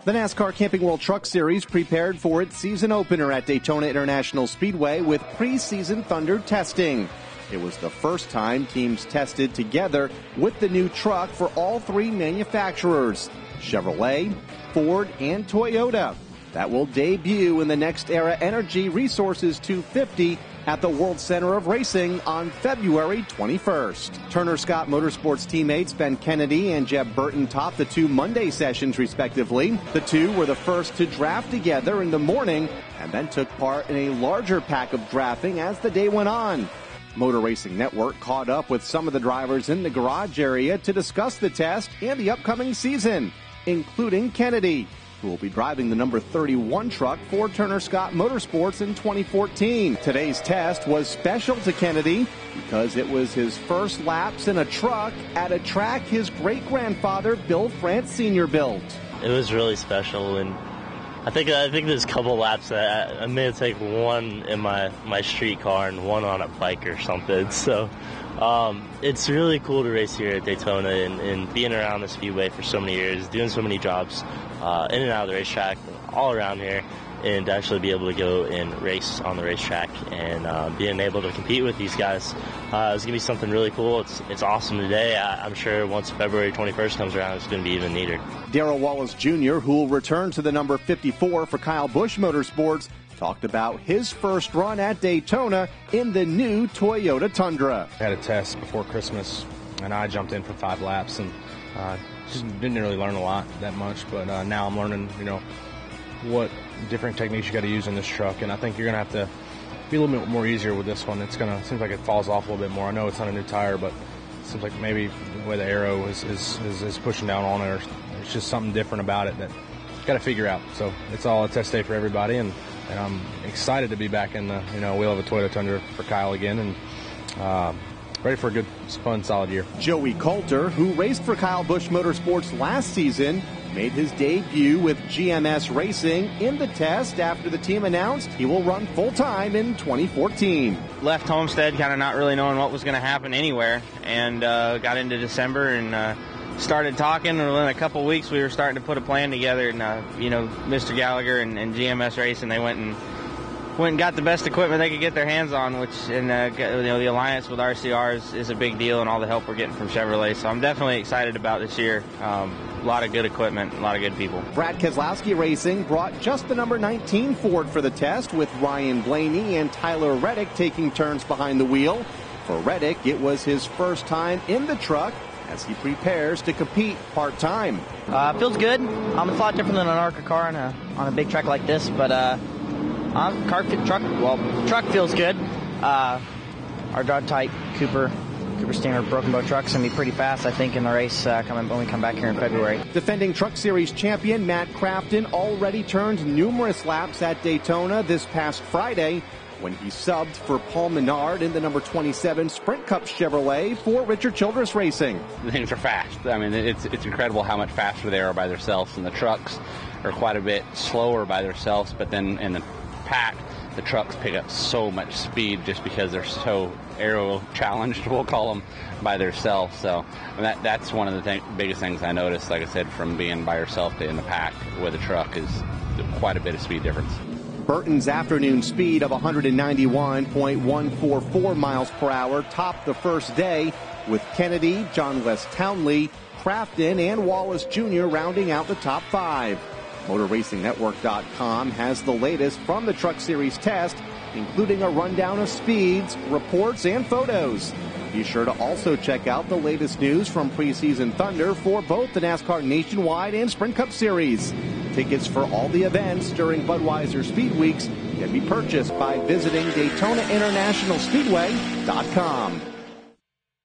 The NASCAR Camping World Truck Series prepared for its season opener at Daytona International Speedway with Preseason Thunder testing. It was the first time teams tested together with the new truck for all three manufacturers, Chevrolet, Ford, and Toyota. That will debut in the Next Era Energy Resources 250 at the World Center of Racing on February 21st. Turner Scott Motorsports teammates Ben Kennedy and Jeb Burton topped the two Monday sessions respectively. The two were the first to draft together in the morning and then took part in a larger pack of drafting as the day went on. Motor Racing Network caught up with some of the drivers in the garage area to discuss the test and the upcoming season, including Kennedy, who will be driving the number 31 truck for Turner Scott Motorsports in 2014. Today's test was special to Kennedy because it was his first laps in a truck at a track his great-grandfather Bill France Sr. built. It was really special, and I think there's a couple laps that I may take one in my street car and one on a bike or something. So it's really cool to race here at Daytona and being around the Speedway for so many years, doing so many jobs in and out of the racetrack, all around here, and to actually be able to go and race on the racetrack and being able to compete with these guys is going to be something really cool. It's awesome today. I'm sure once February 21st comes around, it's going to be even neater. Darrell Wallace Jr., who will return to the number 54 for Kyle Busch Motorsports, talked about his first run at Daytona in the new Toyota Tundra. I had a test before Christmas, and I jumped in for 5 laps, and just didn't really learn a lot that much, but now I'm learning, what different techniques you got to use in this truck, and I think you're going to have to be a little bit more easier with this one. Seems like it falls off a little bit more. I know it's not a new tire, but it seems like maybe the way the arrow is pushing down on it, or it's just something different about it that you got to figure out. So it's all a test day for everybody, and I'm excited to be back in the wheel of a Toyota Tundra for Kyle again, and ready for a good, fun, solid year. Joey Coulter, who raced for Kyle Busch Motorsports last season, made his debut with GMS Racing in the test after the team announced he will run full-time in 2014. Left Homestead kind of not really knowing what was going to happen anywhere, and got into December and started talking, and within a couple weeks we were starting to put a plan together, and Mr. Gallagher and GMS Racing, they went and got the best equipment they could get their hands on, the alliance with RCR is a big deal, and all the help we're getting from Chevrolet. So I'm definitely excited about this year. A lot of good equipment, a lot of good people. Brad Keselowski Racing brought just the number 19 Ford for the test, with Ryan Blaney and Tyler Reddick taking turns behind the wheel. For Reddick, it was his first time in the truck as he prepares to compete part-time. Feels good. It's a lot different than an ARCA car on a big track like this, but truck feels good. Our dog type Cooper Stinger Broken Bow truck's gonna be pretty fast, I think, in the race when we come back here in February. Defending Truck Series champion Matt Crafton already turned numerous laps at Daytona this past Friday when he subbed for Paul Menard in the number 27 Sprint Cup Chevrolet for Richard Childress Racing. The things are fast. I mean, it's incredible how much faster they are by themselves, and the trucks are quite a bit slower by themselves, but then in the pack, the trucks pick up so much speed just because they're so aero challenged, we'll call them, by themselves. So that's one of the biggest things I noticed, like I said, from being by yourself to in the pack with a truck, is quite a bit of speed difference. Burton's afternoon speed of 191.144 miles per hour topped the first day, with Kennedy, John West Townley, Crafton, and Wallace Jr. rounding out the top 5. MotorRacingNetwork.com has the latest from the Truck Series test, including a rundown of speeds, reports, and photos. Be sure to also check out the latest news from Preseason Thunder for both the NASCAR Nationwide and Sprint Cup Series. Tickets for all the events during Budweiser Speed Weeks can be purchased by visiting DaytonaInternationalSpeedway.com.